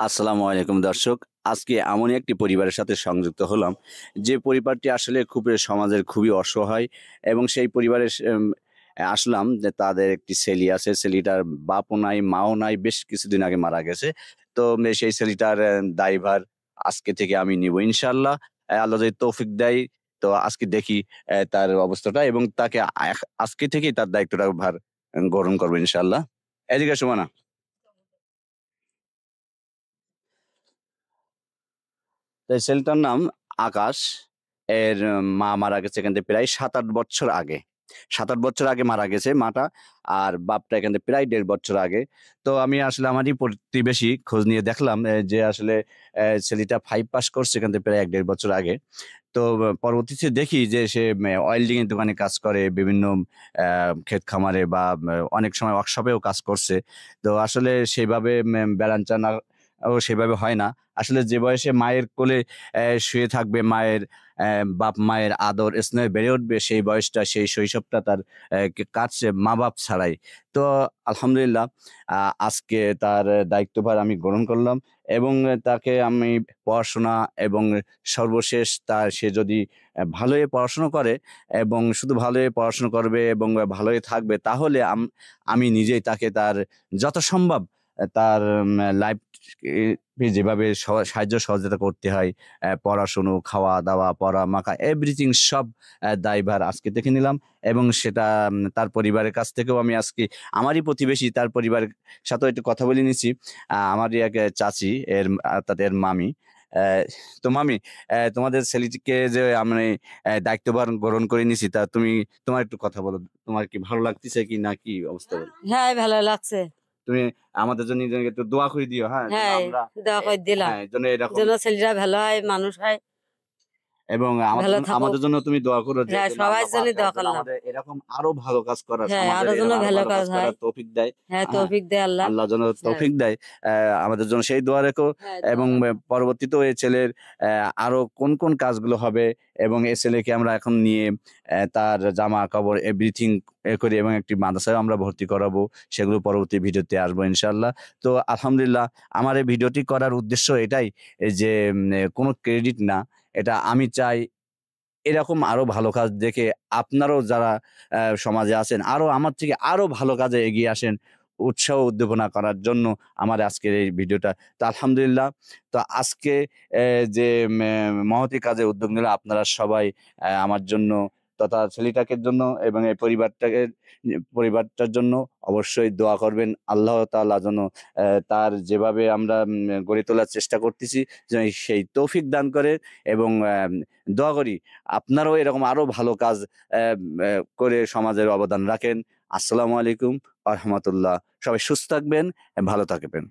আসসালামু আলাইকুম দর্শক। আজকে এমনই একটি পরিবারের সাথে সংযুক্ত হলাম, যে পরিবারটি আসলে সমাজের খুবই অসহায় এবং সেই পরিবারের আসলাম যে তাদের একটি ছেলে আছে। ছেলেটার বাপও নাই, মাও নাই। বেশ কিছুদিন আগে মারা গেছে। তো সেই ছেলেটার দায়ভার আজকে থেকে আমি নিবো ইনশাআল্লাহ। আল্লাহ যদি তৌফিক দেয়, তো আজকে দেখি তার অবস্থাটা এবং তাকে আজকে থেকেই তার দায়িত্বটা ভার গ্রহণ করবো ইনশাআল্লাহ। এদিকে এসো মানা। তো এই ছেলেটার নাম আকাশ। এর মা মারা গেছে এখান থেকে প্রায় ৭-৮ বছর আগে। ৭-৮ বছর আগে মারা গেছে মাটা। আর বাপটা এখান থেকে প্রায় ১.৫ বছর আগে। তো আমি আসলে আমারই প্রতিবেশী খোঁজ নিয়ে দেখলাম যে আসলে ছেলেটা ৫ পাস করছে এখান থেকে প্রায় ১-১.৫ বছর আগে। তো পরবর্তীতে দেখি যে সে ওয়েল্ডিং এর দোকানে কাজ করে, বিভিন্ন ক্ষেত খামারে বা অনেক সময় ওয়ার্কশপেও কাজ করছে। তো আসলে সেভাবে বেড়ান-চানা ও সেভাবে হয় না। আসলে যে বয়সে মায়ের কোলে শুয়ে থাকবে, মায়ের বাপ-মায়ের আদর স্নেহে বেড়ে উঠবে, সেই বয়সটা, সেই শৈশবটা তার কাটছে মা-বাপ ছাড়াই। তো আলহামদুলিল্লাহ আ আজকে তার দায়িত্বভার আমি গ্রহণ করলাম এবং তাকে আমি পড়াশোনা এবং সর্বশেষ সে যদি ভালোই পড়াশোনা করে এবং শুধু ভালোই পড়াশোনা করবে এবং ভালোই থাকবে, তাহলে আমি নিজেই তাকে তার যত সম্ভব তার লাইফ যেভাবে সাহায্য সহযোগিতা করতে হয়, পড়াশুনো, খাওয়া-দাওয়া, পড়া-মাখা এভরিথিং সব দায়ভার আজকে থেকে নিলাম এবং সেটা তার পরিবারের কাছ থেকেও আমি আজকে আমারই প্রতিবেশী, তার পরিবারের সাথেও একটু কথা বলে নিছি। আমারই এক চাচী, তাদের মামি। অ্যা তো মামি, তোমাদের ছেলেটিকে যে আমি দায়িত্বভার গ্রহণ করে নিছি, তোমার একটু কথা বলো। তোমার কি ভালো লাগতেছে কি না কি অবস্থা বলো? হ্যাঁ, ভালো লাগছে। তুমি আমাদের জন্য একটু দোয়া করে দিও, হ্যাঁ? যেন হ্যাঁ, আমরা দোয়া করে দিলাম। হ্যাঁ, যেন এরকম যেন ছেলেটা ভালো হয়, মানুষ হয়, এবং ভালো থাকুক। আমাদের জন্য তুমি দোয়া করো যে হ্যাঁ, যেন সবার আল্লাহ পাক জন্যই দোয়া যেন করলাম। আমাদের এরকম আরো ভালো কাজ করার, হ্যাঁ, সমাজের আরো যেন এরকম আরো ভালো ভালো কাজ কাজ হয়। করার তৌফিক দেয়। হ্যাঁ, হ্যাঁ? তৌফিক দেয় আল্লাহ। আল্লাহ যেন হ্যাঁ, তৌফিক দেয়। আমাদের জন্য সেই দোয়া রেখো হ্যাঁ, দোয়া এবং রাখলাম। পরবর্তীতেও এই ছেলের আরো কোন কাজগুলো হবে এবং এই ছেলেকে আমরা এখন নিয়ে তার জামা-কাপড় এভরিথিং করি এবং একটি মাদ্রাসায়ও আমরা ভর্তি করাবো। সেগুলো পরবর্তী ভিডিওতে আসবো ইনশাআল্লাহ। তো আলহামদুলিল্লাহ, আমার এই ভিডিওটি করার উদ্দেশ্য এটাই, যে কোনো ক্রেডিট না। এটা আমি চাই এরকম আরো ভালো কাজ দেখে আপনারাও যারা সমাজে আছেন, আরো আমার থেকে আরো ভালো কাজে এগিয়ে আসেন। উৎসাহ উদ্দীপনা করার জন্য আমার আজকের এই ভিডিওটা। তো আলহামদুলিল্লাহ। তো আজকে এ যে মহতি কাজে উদ্যোগ নিল আপনারা সবাই আমার জন্য তথা ছেলেটাকে জন্য এবং এই পরিবারটার জন্য অবশ্যই দোয়া করবেন। আল্লাহ তাআলা যেন তার যেভাবে আমরা গড়ে তোলার চেষ্টা করতেছি, যেন সেই তৌফিক দান করে এবং দোয়া করি আপনারাও এরকম আরো ভালো কাজ অ্যা অ্যা করে সমাজের অবদান রাখেন। আসসালামু আলাইকুম ওয়া রাহমাতুল্লাহ। সবাই সুস্থ থাকবেন, ভালো থাকবেন।